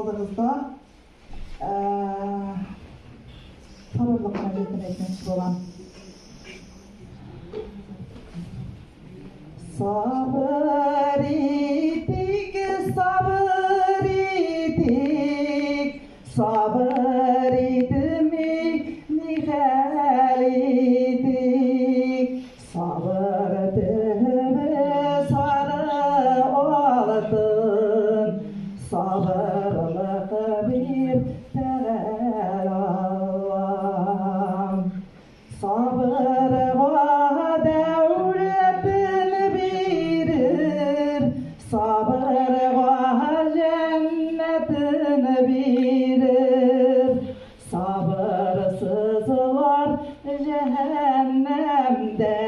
aldığınızda sabırlıkla yetinekmiş olan sabır idik, sabır idik, sabır idik, nihal idik, sabır deme sarı oldun, sabırlık bir terel Allah'ım. Sabır va devletini bilir, sabır va cennetini bilir, sabırsızlar cehennemde,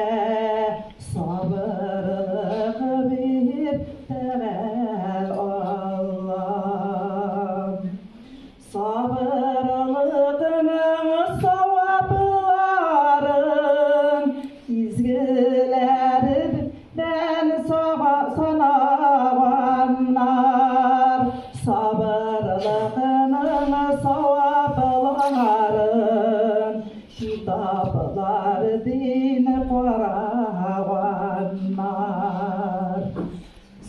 sabırlık bir temel Allah. Sabırlığının sevapların izgilerinden sanavanlar, sabırlığının sevapların kitaplar din koravanlar.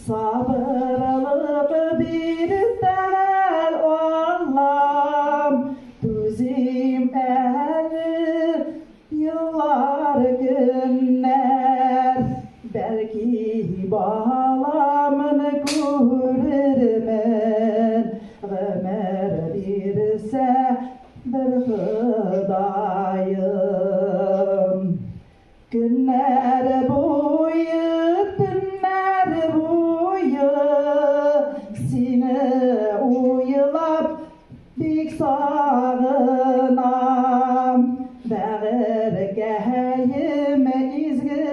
Sabırlık bir tel Allah'ım, tüzim ehli yıllar günler, belki bağlamını görürmen, ömer birse bir hıdayım. Günler boyu, günler boyu seni uyulap bik sağınam. Bağır geheyim izgi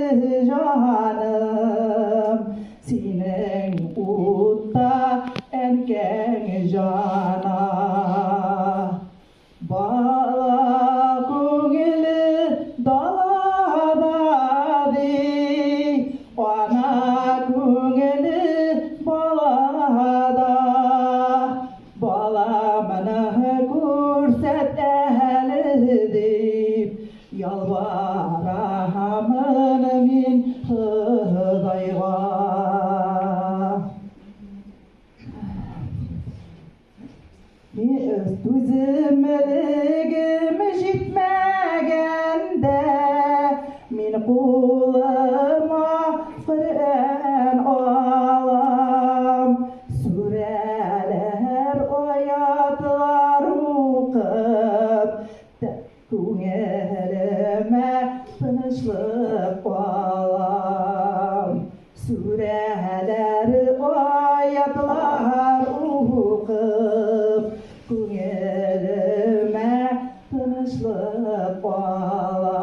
canım, senin utta enken cana. Bağla ko'ngli dalada, ana ko'ngli balada, balamni ko'rsat ahli deb yalvaraman men Xudoyga. Tüzümlüğüm jitmegende, men qo'lima Qur'on olam, suralar oyatlar o'qib, ko'nglime tinchlik olam. Suralar oyatlar o'qib, ko'nglime tinchlik olam.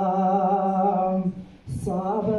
Sabır